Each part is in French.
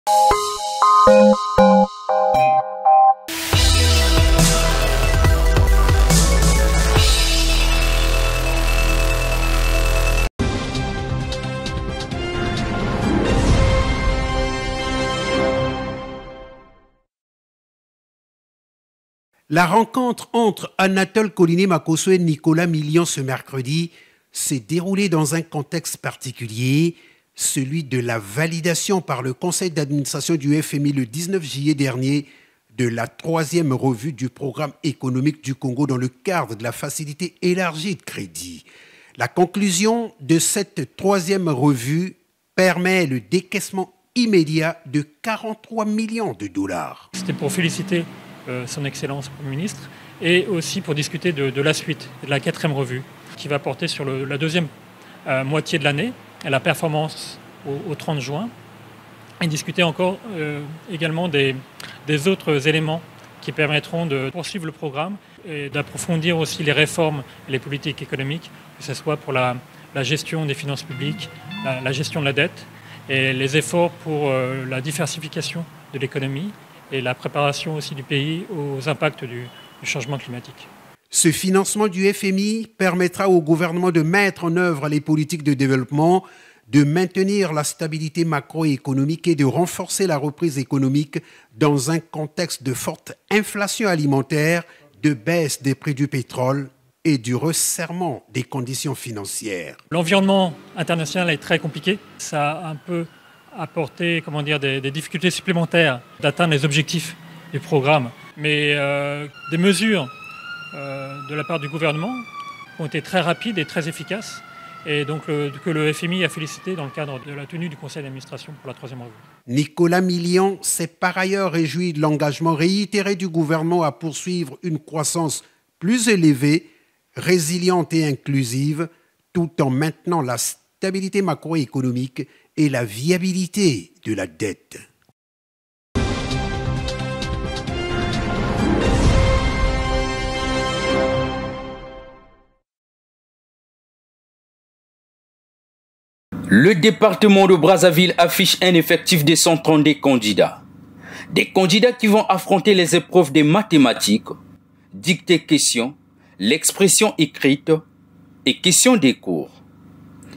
La rencontre entre Anatole Collinet-Makossoé et Nicolas Millian ce mercredi s'est déroulée dans un contexte particulier, celui de la validation par le conseil d'administration du FMI le 19 juillet dernier de la 3e revue du programme économique du Congo dans le cadre de la facilité élargie de crédit. La conclusion de cette 3e revue permet le décaissement immédiat de 43 millions de dollars. C'était pour féliciter son Excellence Premier ministre et aussi pour discuter de la suite, de la 4e revue qui va porter sur la 2e moitié de l'année, la performance au 30 juin et discuter encore également des autres éléments qui permettront de poursuivre le programme et d'approfondir aussi les réformes et les politiques économiques, que ce soit pour la gestion des finances publiques, la gestion de la dette et les efforts pour la diversification de l'économie et la préparation aussi du pays aux impacts du changement climatique. Ce financement du FMI permettra au gouvernement de mettre en œuvre les politiques de développement, de maintenir la stabilité macroéconomique et de renforcer la reprise économique dans un contexte de forte inflation alimentaire, de baisse des prix du pétrole et du resserrement des conditions financières. L'environnement international est très compliqué. Ça a un peu apporté des difficultés supplémentaires d'atteindre les objectifs du programme. Mais des mesures de la part du gouvernement ont été très rapides et très efficaces. Et donc que le FMI a félicité dans le cadre de la tenue du conseil d'administration pour la 3e revue. Nicolas Millian s'est par ailleurs réjoui de l'engagement réitéré du gouvernement à poursuivre une croissance plus élevée, résiliente et inclusive, tout en maintenant la stabilité macroéconomique et la viabilité de la dette. Le département de Brazzaville affiche un effectif de 132 candidats. Des candidats qui vont affronter les épreuves des mathématiques, dictée questions, l'expression écrite et questions des cours.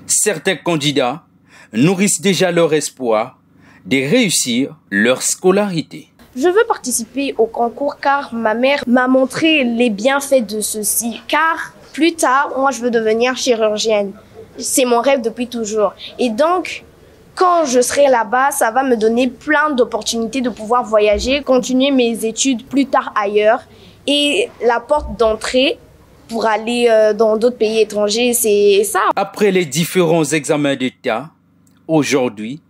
Certains candidats nourrissent déjà leur espoir de réussir leur scolarité. Je veux participer au concours car ma mère m'a montré les bienfaits de ceci. Car plus tard, moi je veux devenir chirurgienne. C'est mon rêve depuis toujours. Et donc, quand je serai là-bas, ça va me donner plein d'opportunités de pouvoir voyager, continuer mes études plus tard ailleurs. Et la porte d'entrée pour aller dans d'autres pays étrangers, c'est ça. Après les différents examens d'État, aujourd'hui,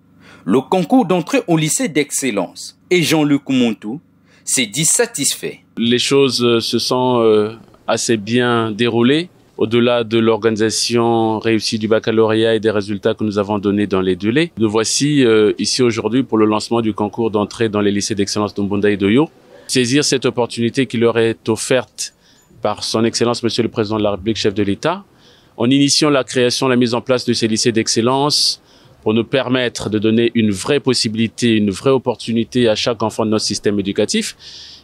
le concours d'entrée au lycée d'excellence et Jean-Luc Montou s'est dit satisfait. Les choses se sont assez bien déroulées. Au-delà de l'organisation réussie du baccalauréat et des résultats que nous avons donnés dans les délais, nous voici ici aujourd'hui pour le lancement du concours d'entrée dans les lycées d'excellence d'Ombunda et d'Oyo. Saisir cette opportunité qui leur est offerte par son Excellence Monsieur le Président de la République, chef de l'État, en initiant la création, la mise en place de ces lycées d'excellence pour nous permettre de donner une vraie possibilité, une vraie opportunité à chaque enfant de notre système éducatif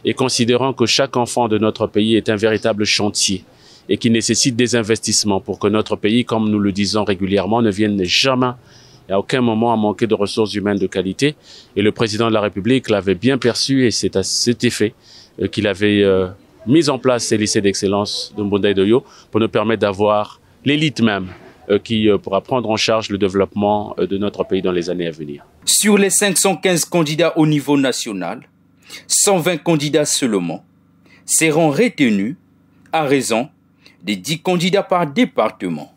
et considérant que chaque enfant de notre pays est un véritable chantier et qui nécessite des investissements pour que notre pays, comme nous le disons régulièrement, ne vienne jamais à aucun moment à manquer de ressources humaines de qualité. Et le président de la République l'avait bien perçu et c'est à cet effet qu'il avait mis en place ces lycées d'excellence de Mbunda et d'Oyo pour nous permettre d'avoir l'élite même qui pourra prendre en charge le développement de notre pays dans les années à venir. Sur les 515 candidats au niveau national, 120 candidats seulement seront retenus à raison des 10 candidats par département.